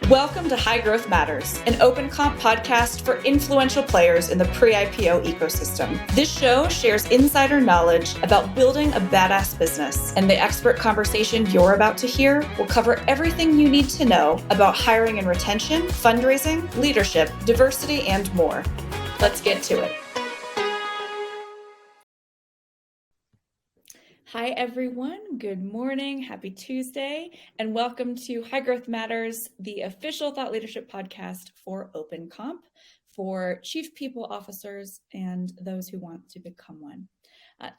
Welcome to High Growth Matters, an open comp podcast for influential players in the pre-IPO ecosystem. This show shares insider knowledge about building a badass business, and the expert conversation you're about to hear will cover everything you need to know about hiring and retention, fundraising, leadership, diversity, and more. Let's get to it. Hi, everyone. Good morning. Happy Tuesday, and welcome to High Growth Matters, the official thought leadership podcast for Open Comp, for chief people officers and those who want to become one.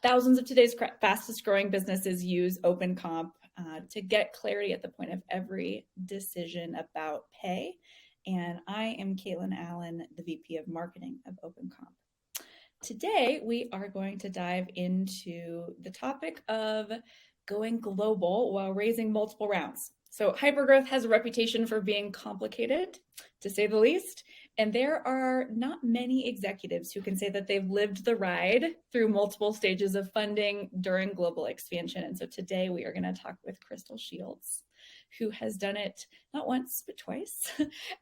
Thousands of today's fastest growing businesses use Open Comp to get clarity at the point of every decision about pay. And I am Caitlin Allen, the VP of Marketing of Open Comp. Today, we are going to dive into the topic of going global while raising multiple rounds. So Hypergrowth has a reputation for being complicated, to say the least, and there are not many executives who can say that they've lived the ride through multiple stages of funding during global expansion. And so today we are going to talk with Krystal Shields, who has done it not once, but twice.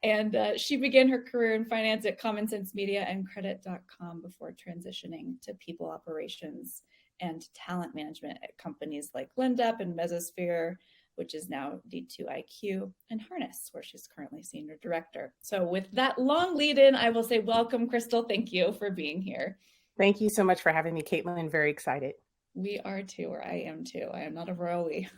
And she began her career in finance at Common Sense Media and Credit.com before transitioning to people operations and talent management at companies like Lendup and Mesosphere, which is now D2IQ, and Harness, where she's currently senior director. So with that long lead in, I will say welcome, Krystal. Thank you for being here. Thank you so much for having me, Caitlin. Very excited. We are too, or I am too. I am not a rowie.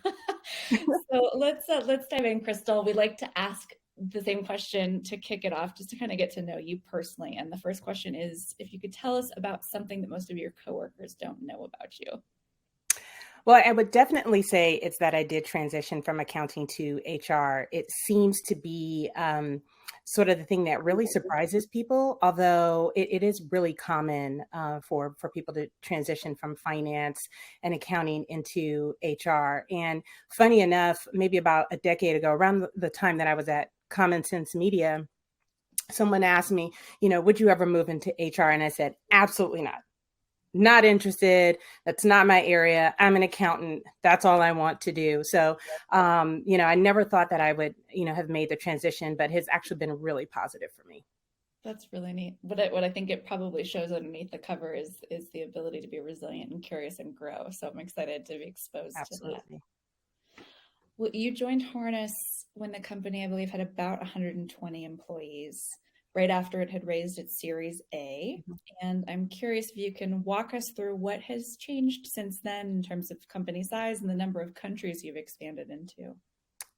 So let's dive in, Krystal. We like to ask the same question to kick it off, just to kind of get to know you personally. And the first question is, if you could tell us about something that most of your coworkers don't know about you. Well, I would definitely say it's that I did transition from accounting to HR. It seems to be sort of the thing that really surprises people, although it is really common for people to transition from finance and accounting into HR. And funny enough, maybe about a decade ago, around the time that I was at Common Sense Media, someone asked me, would you ever move into HR? And I said, absolutely not. Not interested. That's not my area. I'm an accountant. That's all I want to do. So, I never thought that I would, have made the transition, but it's actually been really positive for me. That's really neat. What I think it probably shows underneath the cover is the ability to be resilient and curious and grow. So I'm excited to be exposed to that. Well, you joined Harness when the company, I believe, had about 120 employees, right after it had raised its Series A. And I'm curious if you can walk us through what has changed since then in terms of company size and the number of countries you've expanded into.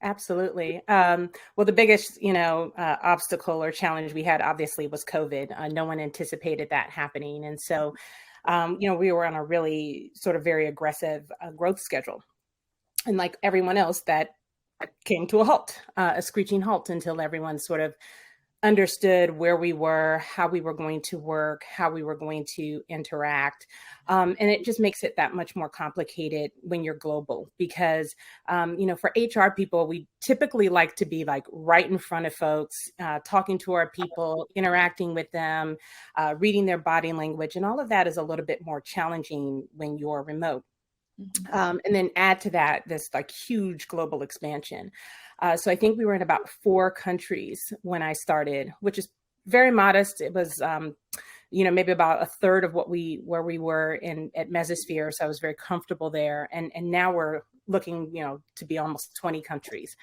Absolutely. Well, the biggest, obstacle or challenge we had obviously was COVID. No one anticipated that happening. And so, we were on a really sort of very aggressive growth schedule. And like everyone else, that came to a halt, a screeching halt, until everyone sort of understood where we were, how we were going to work, how we were going to interact. And it just makes it that much more complicated when you're global because, for HR people, we typically like to be like right in front of folks, talking to our people, interacting with them, reading their body language. And all of that is a little bit more challenging when you're remote. And then add to that this like huge global expansion. So I think we were in about 4 countries when I started, which is very modest. It was, maybe about a third of where we were at Mesosphere. So I was very comfortable there. And now we're looking, to be almost 20 countries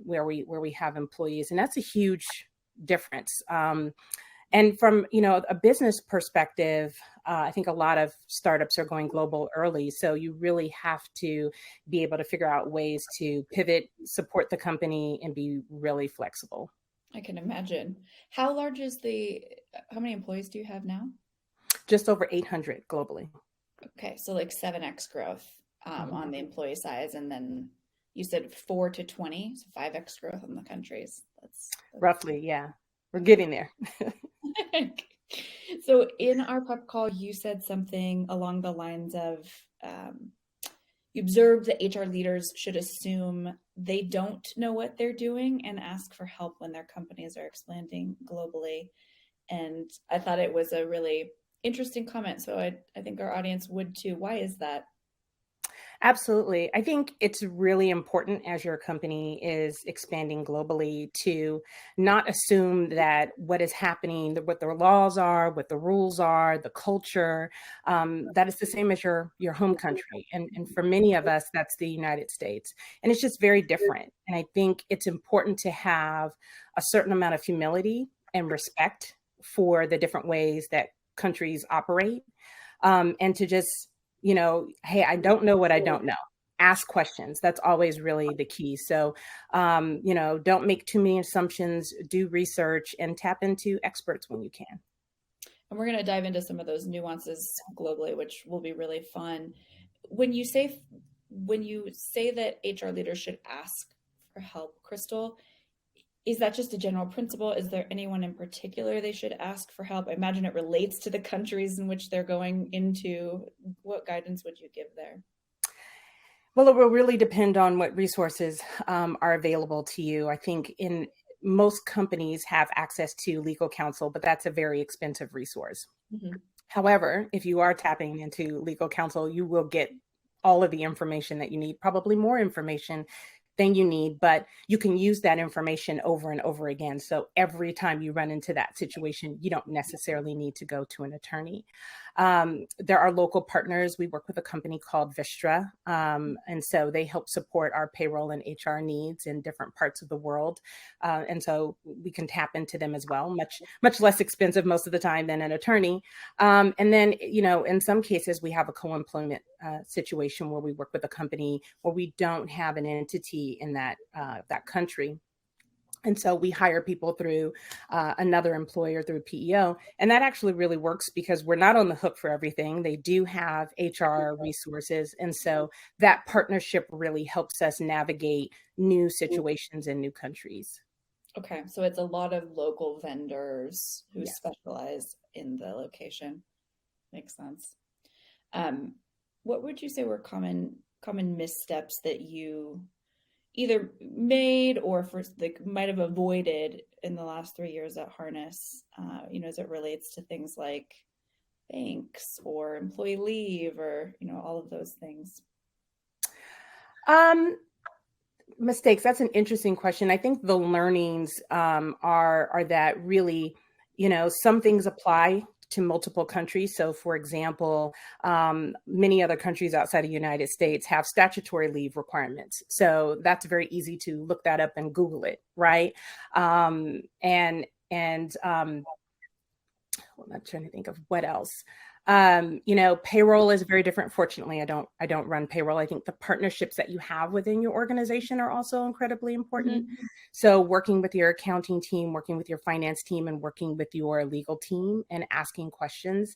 where we have employees, and that's a huge difference. And from, a business perspective, I think a lot of startups are going global early. So you really have to be able to figure out ways to pivot, support the company, and be really flexible. I can imagine. How many employees do you have now? Just over 800 globally. Okay. So like 7x growth on the employee size. And then you said 4 to 20, so 5x growth on the countries. That's roughly, yeah. We're getting there. So in our prep call, you said something along the lines of you observed that HR leaders should assume they don't know what they're doing and ask for help when their companies are expanding globally. And I thought it was a really interesting comment. So I think our audience would too. Why is that? Absolutely. I think it's really important as your company is expanding globally to not assume that what is happening, what the laws are, what the rules are, the culture, that is the same as your home country. And for many of us, that's the United States. And it's just very different. And I think it's important to have a certain amount of humility and respect for the different ways that countries operate, and to just, hey, I don't know what I don't know. Ask questions. That's always really the key. So, don't make too many assumptions, do research, and tap into experts when you can. And we're going to dive into some of those nuances globally, which will be really fun. When you say that HR leaders should ask for help, Krystal, is that just a general principle? Is there anyone in particular they should ask for help? I imagine it relates to the countries in which they're going into. What guidance would you give there? Well, it will really depend on what resources are available to you. I think in most companies have access to legal counsel, but that's a very expensive resource. Mm-hmm. However, if you are tapping into legal counsel, you will get all of the information that you need, probably more information than you need, but you can use that information over and over again. So every time you run into that situation, you don't necessarily need to go to an attorney. There are local partners. We work with a company called Vistra. And so they help support our payroll and HR needs in different parts of the world. And so we can tap into them as well, much less expensive most of the time than an attorney. And then, in some cases, we have a co-employment situation where we work with a company where we don't have an entity in that country. And so we hire people through another employer through PEO. And that actually really works because we're not on the hook for everything. They do have HR resources. And so that partnership really helps us navigate new situations in new countries. Okay, so it's a lot of local vendors who Yes. specialize in the location. Makes sense. Um, what would you say were common missteps that you either made or might have avoided in the last 3 years at Harness, as it relates to things like banks or employee leave or, all of those things? Mistakes. That's an interesting question. I think the learnings are that really, some things apply to multiple countries. So, for example, many other countries outside of the United States have statutory leave requirements. So that's very easy to look that up and Google it, right? Well, I'm trying to think of what else. Payroll is very different. Fortunately, I don't run payroll. I think the partnerships that you have within your organization are also incredibly important. Mm-hmm. So working with your accounting team, working with your finance team, and working with your legal team and asking questions.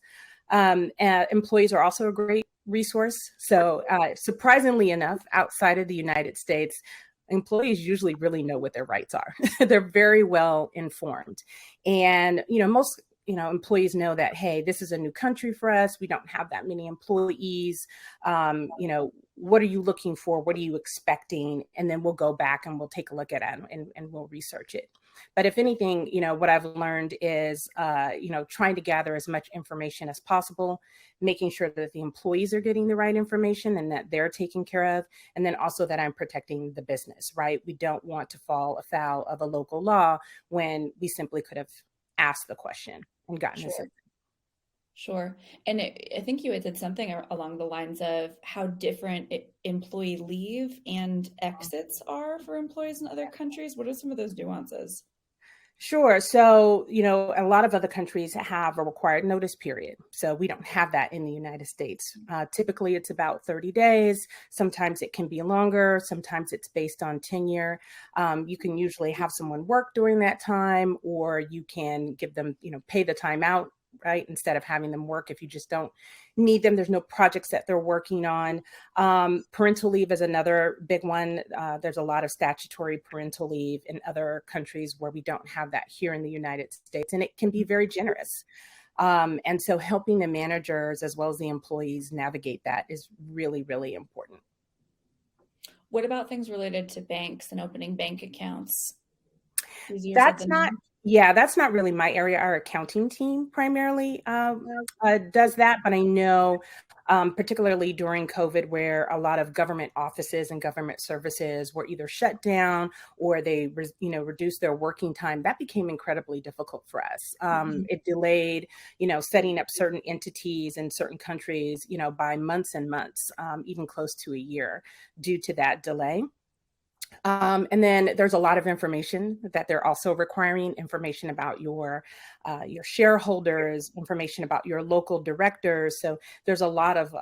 Employees are also a great resource. So surprisingly enough, outside of the United States, employees usually really know what their rights are. They're very well informed. And, most employees know that, hey, this is a new country for us. We don't have that many employees. What are you looking for? What are you expecting? And then we'll go back and we'll take a look at it and we'll research it. But if anything, what I've learned is, trying to gather as much information as possible, making sure that the employees are getting the right information and that they're taken care of. And then also that I'm protecting the business, right? We don't want to fall afoul of a local law when we simply could have asked the question and gotten Sure. this. Sure. And I think you had said something along the lines of how different employee leave and exits are for employees in other countries. What are some of those nuances? Sure. So, a lot of other countries have a required notice period. So we don't have that in the United States. Typically, it's about 30 days. Sometimes it can be longer. Sometimes it's based on tenure. You can usually have someone work during that time, or you can give them, pay the time out, right? Instead of having them work if you just don't need them. There's no projects that they're working on. Parental leave is another big one. There's a lot of statutory parental leave in other countries where we don't have that here in the United States, and it can be very generous. And so helping the managers as well as the employees navigate that is really, really important. What about things related to banks and opening bank accounts? Easier said That's than not, done. yeah, that's not really my area. Our accounting team primarily does that, but I know particularly during COVID, where a lot of government offices and government services were either shut down or they, reduced their working time. That became incredibly difficult for us. It delayed, setting up certain entities in certain countries, by months and months, even close to a year due to that delay. And then there's a lot of information that they're also requiring, information about your shareholders, information about your local directors. So there's a lot of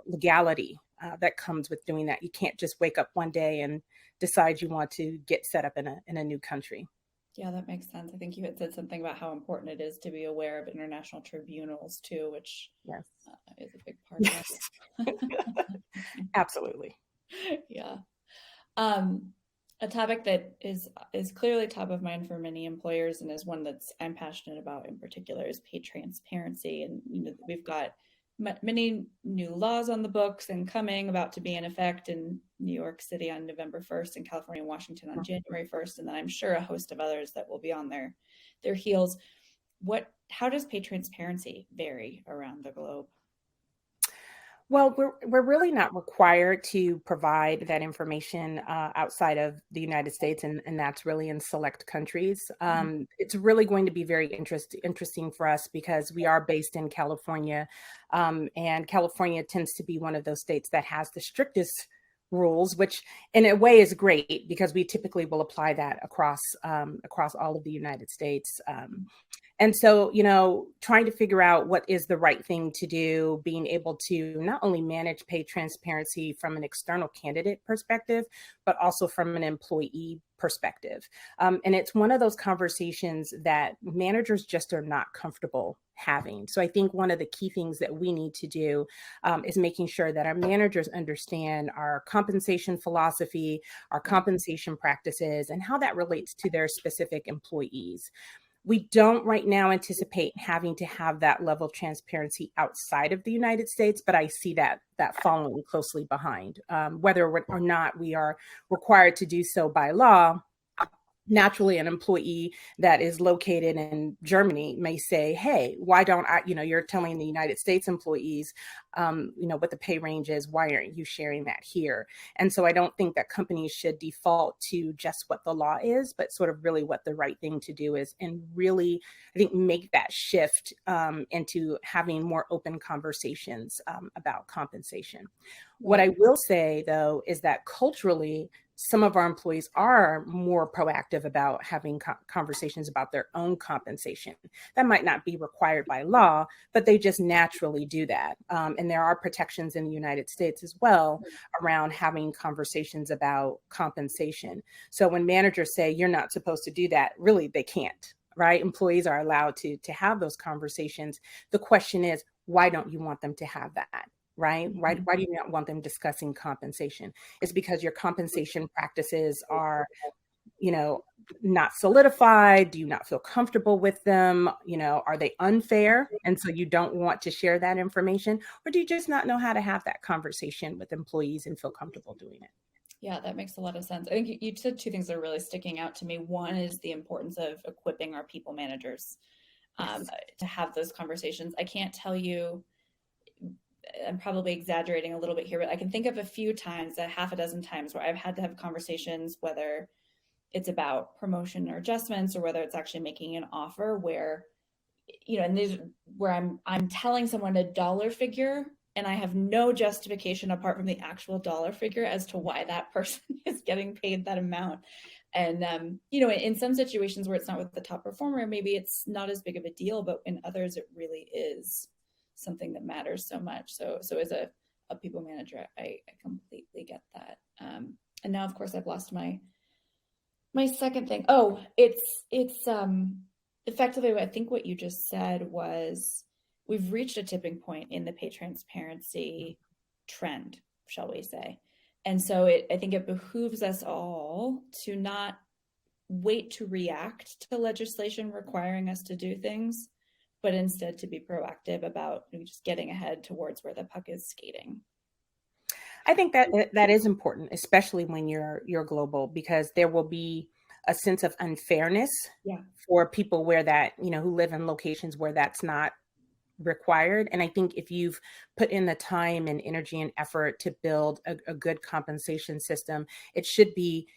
legality that comes with doing that. You can't just wake up one day and decide you want to get set up in a new country. Yeah, that makes sense. I think you had said something about how important it is to be aware of international tribunals too, which Yes. is a big part of it. Absolutely. Yeah. A topic that is clearly top of mind for many employers and is one that's I'm passionate about in particular is pay transparency. And we've got many new laws on the books and coming about to be in effect in New York City on November 1st and California and Washington on January 1st, and then I'm sure a host of others that will be on their heels. How does pay transparency vary around the globe? Well, we're really not required to provide that information outside of the United States, and that's really in select countries. It's really going to be very interesting for us because we are based in California, and California tends to be one of those states that has the strictest rules, which in a way is great because we typically will apply that across all of the United States. And so, trying to figure out what is the right thing to do, being able to not only manage pay transparency from an external candidate perspective, but also from an employee perspective. And it's one of those conversations that managers just are not comfortable having. So I think one of the key things that we need to do is making sure that our managers understand our compensation philosophy, our compensation practices, and how that relates to their specific employees. We don't right now anticipate having to have that level of transparency outside of the United States, but I see that following closely behind. Whether or not we are required to do so by law, naturally an employee that is located in Germany may say, hey, why don't I, you're telling the United States employees, what the pay range is, why aren't you sharing that here? And so I don't think that companies should default to just what the law is, but sort of really what the right thing to do is, and really, I think, make that shift into having more open conversations about compensation. Right. What I will say, though, is that culturally, some of our employees are more proactive about having conversations about their own compensation. That might not be required by law, but they just naturally do that. And there are protections in the United States as well around having conversations about compensation. So when managers say you're not supposed to do that, really they can't, right? Employees are allowed to have those conversations. The question is, why don't you want them to have that? Right? Why do you not want them discussing compensation? It's because your compensation practices are, not solidified. Do you not feel comfortable with them? Are they unfair? And so you don't want to share that information, or do you just not know how to have that conversation with employees and feel comfortable doing it? Yeah, that makes a lot of sense. I think you said two things that are really sticking out to me. One is the importance of equipping our people managers to have those conversations. I can't tell you, I'm probably exaggerating a little bit here, but I can think of a few times, a half a dozen times, where I've had to have conversations, whether it's about promotion or adjustments, or whether it's actually making an offer where, and these where I'm telling someone a dollar figure and I have no justification apart from the actual dollar figure as to why that person is getting paid that amount. And, in some situations where it's not with the top performer, maybe it's not as big of a deal, but in others, it really is something that matters so much. So as a people manager, I completely get that. And now, of course, I've lost my second thing. Oh, it's effectively, I think what you just said was we've reached a tipping point in the pay transparency trend, shall we say. And so I think it behooves us all to not wait to react to legislation requiring us to do things, but instead to be proactive about just getting ahead towards where the puck is skating. I think that is important, especially when you're global, because there will be a sense of unfairness for people where that, who live in locations where that's not required. And I think if you've put in the time and energy and effort to build a good compensation system, it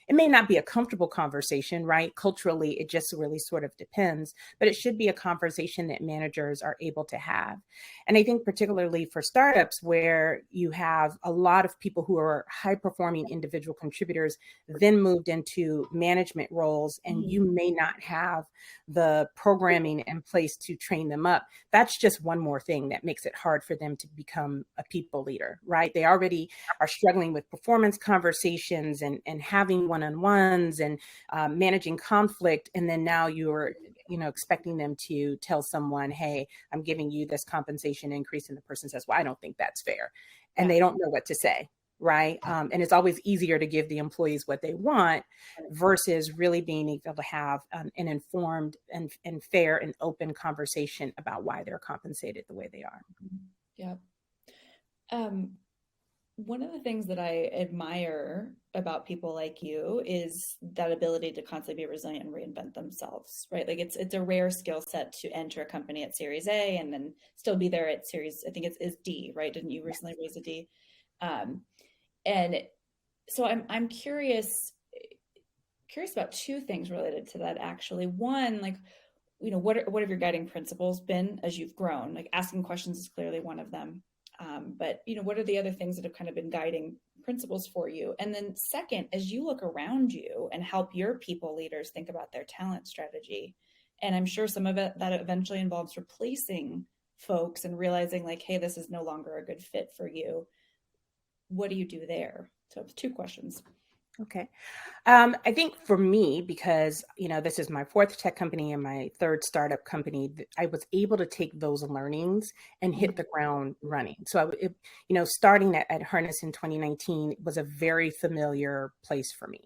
may not be a comfortable conversation, right? Culturally, it just really sort of depends, but it should be a conversation that managers are able to have. And I think particularly for startups where you have a lot of people who are high performing individual contributors, then moved into management roles, and you may not have the programming in place to train them up. That's just one more thing that makes it hard for them to become a people leader, right? They already are struggling with performance conversations and having one-on-ones and managing conflict. And then now you're, expecting them to tell someone, hey, I'm giving you this compensation increase. And the person says, well, I don't think that's fair. And they don't know what to say. Right. And it's always easier to give the employees what they want versus really being able to have an informed and fair and open conversation about why they're compensated the way they are. Yeah. One of the things that I admire about people like you is that ability to constantly be resilient and reinvent themselves, right? Like it's a rare skill set to enter a company at Series A and then still be there at Series, I think it's D, right? Didn't you recently raise a D? And so I'm curious about two things related to that, actually. One, like, what have your guiding principles been as you've grown? Like asking questions is clearly one of them. But what are the other things that have kind of been guiding principles for you? And then second, as you look around you and help your people leaders think about their talent strategy, and I'm sure some of it that eventually involves replacing folks and realizing like, hey, this is no longer a good fit for you. What do you do there? So it's two questions. Okay. I think for me, because, this is my fourth tech company and my third startup company, I was able to take those learnings and hit the ground running. So, starting at Harness in 2019 was a very familiar place for me.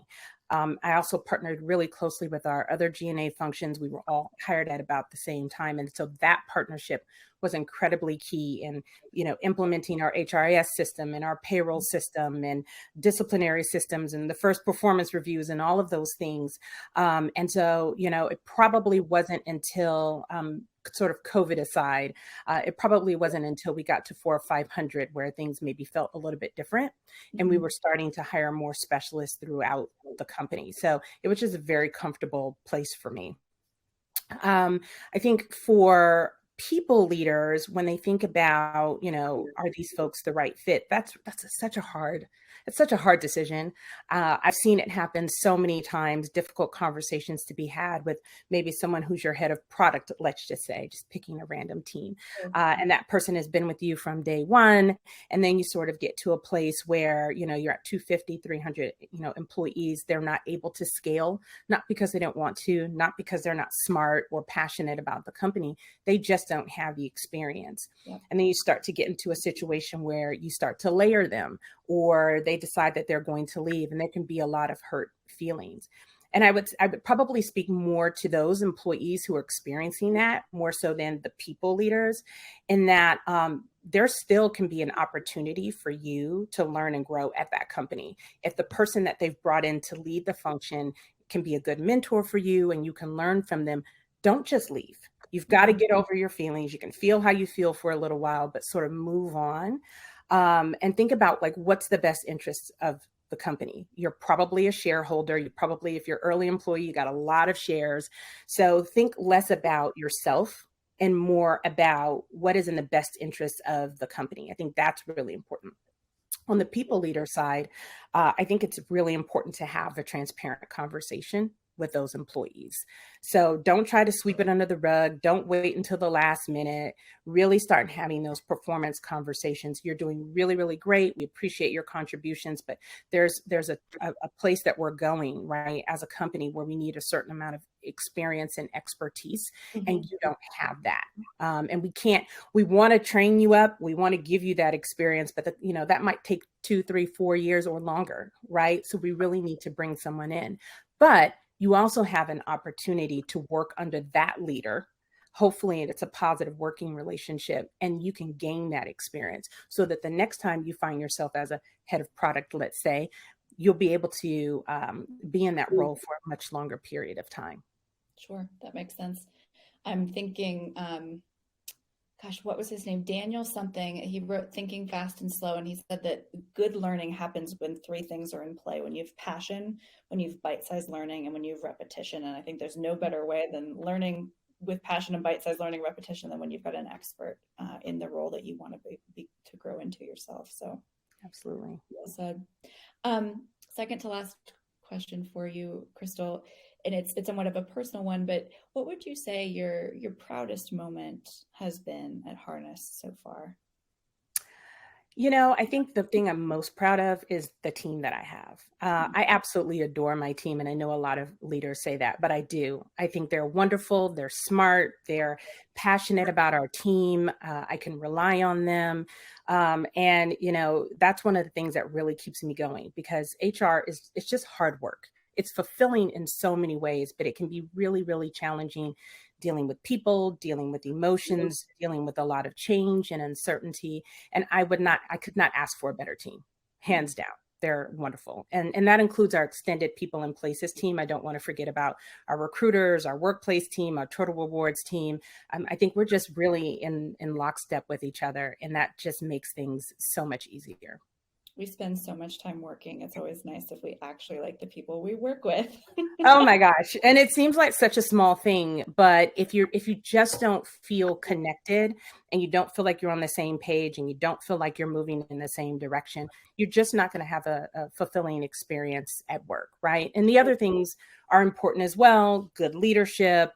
I also partnered really closely with our other G&A functions. We were all hired at about the same time. And so that partnership was incredibly key in, implementing our HRIS system and our payroll system and disciplinary systems and the first performance reviews and all of those things. And so, it probably wasn't until sort of COVID aside, it probably wasn't until we got to 400 or 500 where things maybe felt a little bit different. And we were starting to hire more specialists throughout the company. So it was just a very comfortable place for me. I think for people leaders, when they think about, are these folks the right fit? That's such a hard decision. I've seen it happen so many times, difficult conversations to be had with maybe someone who's your head of product, let's just say, just picking a random team. And that person has been with you from day one. And then you sort of get to a place where, you're at 250, 300, employees. They're not able to scale, not because they don't want to, not because they're not smart or passionate about the company. They just don't have the experience. And then you start to get into a situation where you start to layer them, or they decide that they're going to leave, and there can be a lot of hurt feelings. And I would probably speak more to those employees who are experiencing that more so than the people leaders, in that there still can be an opportunity for you to learn and grow at that company. If the person that they've brought in to lead the function can be a good mentor for you and you can learn from them, don't just leave. You've got to get over your feelings. You can feel how you feel for a little while, but sort of move on and think about like, what's the best interests of the company. You're probably a shareholder. If you're early employee, you got a lot of shares. So think less about yourself and more about what is in the best interest of the company. I think that's really important. On the people leader side, I think it's really important to have a transparent conversation with those employees. So don't try to sweep it under the rug. Don't wait until the last minute. Really start having those performance conversations. You're doing really, really great. We appreciate your contributions, but there's a place that we're going, right, as a company where we need a certain amount of experience and expertise, and you don't have that. And we want to train you up. We want to give you that experience, but that might take 2, 3, 4 years or longer, right? So we really need to bring someone in. But you also have an opportunity to work under that leader. Hopefully it's a positive working relationship and you can gain that experience so that the next time you find yourself as a head of product, let's say, you'll be able to be in that role for a much longer period of time. Sure, that makes sense. I'm thinking gosh, what was his name? Daniel something. He wrote Thinking Fast and Slow, and he said that good learning happens when three things are in play: when you have passion, when you have bite-sized learning, and when you have repetition. And I think there's no better way than learning with passion and bite-sized learning repetition than when you've got an expert in the role that you want to be to grow into yourself. So Absolutely. well said. Second to last question for you, Krystal, and it's somewhat of a personal one, but what would you say your proudest moment has been at Harness so far? I think the thing I'm most proud of is the team that I have. I absolutely adore my team, and I know a lot of leaders say that, but I do. I think they're wonderful, they're smart, they're passionate about our team. I can rely on them. And that's one of the things that really keeps me going, because HR it's just hard work. It's fulfilling in so many ways, but it can be really, really challenging, dealing with people, dealing with emotions, dealing with a lot of change and uncertainty. And I could not ask for a better team, hands down. They're wonderful. And that includes our extended people and places team. I don't want to forget about our recruiters, our workplace team, our total rewards team. I think we're just really in lockstep with each other. And that just makes things so much easier. We spend so much time working. It's always nice if we actually like the people we work with. Oh my gosh. And it seems like such a small thing, but if you just don't feel connected and you don't feel like you're on the same page and you don't feel like you're moving in the same direction, you're just not going to have a fulfilling experience at work, right? And the other things are important as well: good leadership,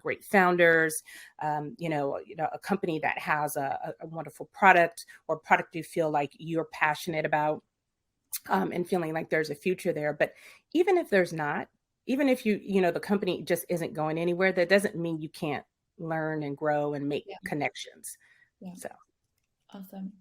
great founders, a company that has a wonderful product, or product you feel like you're passionate about, and feeling like there's a future there. But even if there's not, even if the company just isn't going anywhere, that doesn't mean you can't learn and grow and make Yeah. connections. Yeah. So Awesome.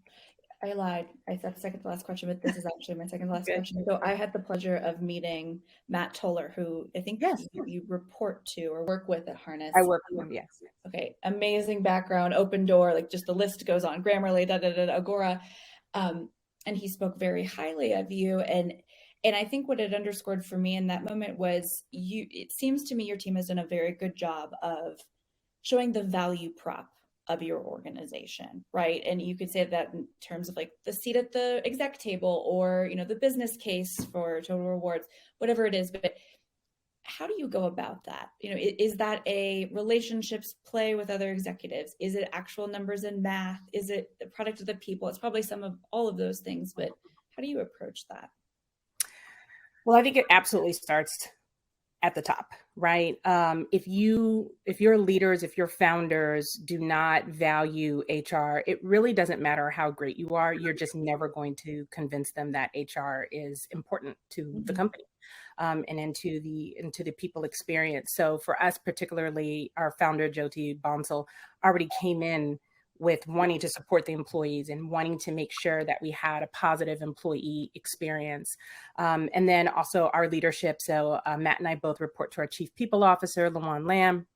I lied. I said second to last question, but this is actually my second to last good. question. So I had the pleasure of meeting Matt Toller, who I think Yes, you report to or work with at Harness. I work with them. Yes. Okay, amazing background, open door, like just the list goes on. Grammarly, da da da, Agora, and he spoke very highly of you. And I think what it underscored for me in that moment was you. It seems to me your team has done a very good job of showing the value prop of your organization, right? And you could say that in terms of like the seat at the exec table, or the business case for total rewards, whatever it is. But how do you go about that? Is that a relationships play with other executives? Is it actual numbers and math? Is it the product of the people? It's probably some of all of those things, but how do you approach that? Well, I think it absolutely starts at the top, right? If your leaders, if your founders do not value HR, it really doesn't matter how great you are. You're just never going to convince them that HR is important to the company, and into the people experience. So for us, particularly, our founder Jyoti Bansal already came in with wanting to support the employees and wanting to make sure that we had a positive employee experience. And then also our leadership. So Matt and I both report to our chief people officer, Lawan Lamb.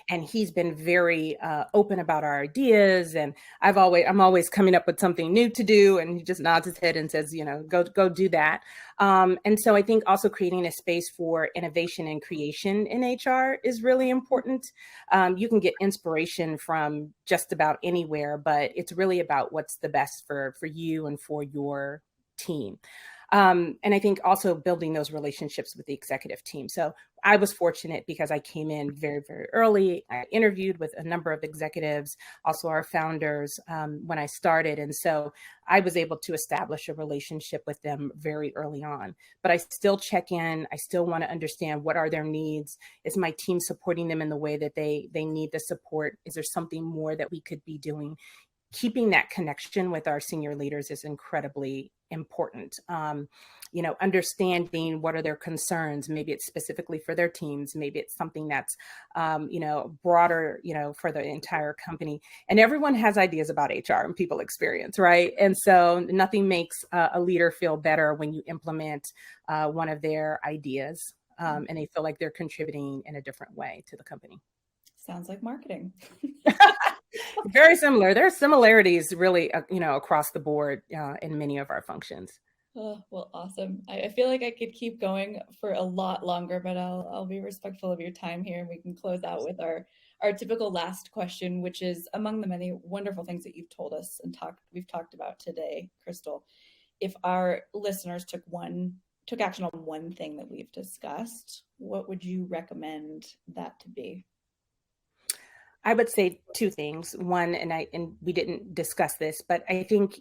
And he's been very open about our ideas, and I'm always coming up with something new to do, and he just nods his head and says, go do that. And so I think also creating a space for innovation and creation in HR is really important. You can get inspiration from just about anywhere, but it's really about what's the best for you and for your team. And I think also building those relationships with the executive team. So I was fortunate because I came in very, very early. I interviewed with a number of executives, also our founders, when I started. And so I was able to establish a relationship with them very early on. But I still check in. I still want to understand, what are their needs? Is my team supporting them in the way that they need the support? Is there something more that we could be doing? Keeping that connection with our senior leaders is incredibly important. Understanding what are their concerns. Maybe it's specifically for their teams. Maybe it's something that's, broader, for the entire company. And everyone has ideas about HR and people experience, right? And so nothing makes a leader feel better when you implement one of their ideas, and they feel like they're contributing in a different way to the company. Sounds like marketing. Very similar. There are similarities really, across the board in many of our functions. Oh, well, awesome. I feel like I could keep going for a lot longer, but I'll be respectful of your time here, and we can close out with our our typical last question, which is among the many wonderful things that you've told us and we've talked about today, Krystal. If our listeners took action on one thing that we've discussed, what would you recommend that to be? I would say two things. One, and we didn't discuss this, but I think,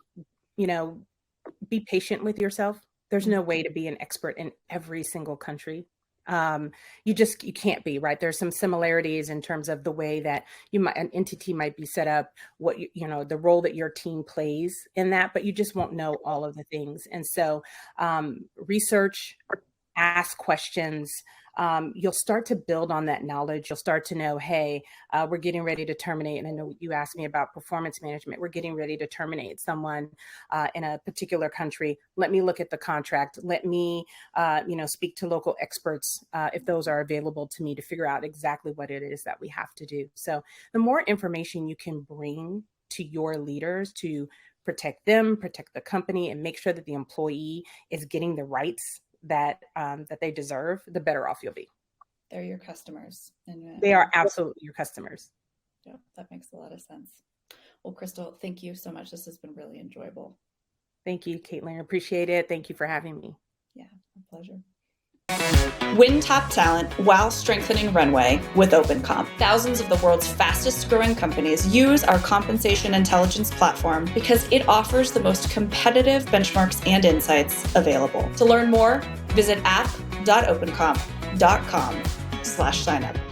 be patient with yourself. There's no way to be an expert in every single country. You can't be, right? There's some similarities in terms of the way that an entity might be set up, what the role that your team plays in that, but you just won't know all of the things. And so research, ask questions. You'll start to build on that knowledge. You'll start to know, hey, we're getting ready to terminate. And I know you asked me about performance management. We're getting ready to terminate someone in a particular country. Let me look at the contract. Let me, speak to local experts if those are available to me to figure out exactly what it is that we have to do. So the more information you can bring to your leaders to protect them, protect the company, and make sure that the employee is getting the rights that they deserve, the better off you'll be. They're your customers. And they are absolutely your customers. Yeah, that makes a lot of sense. Well, Krystal, thank you so much. This has been really enjoyable. Thank you, Caitlin. Appreciate it. Thank you for having me. Yeah, a pleasure. Win top talent while strengthening runway with OpenComp. Thousands of the world's fastest growing companies use our compensation intelligence platform because it offers the most competitive benchmarks and insights available. To learn more, visit app.opencomp.com/signup.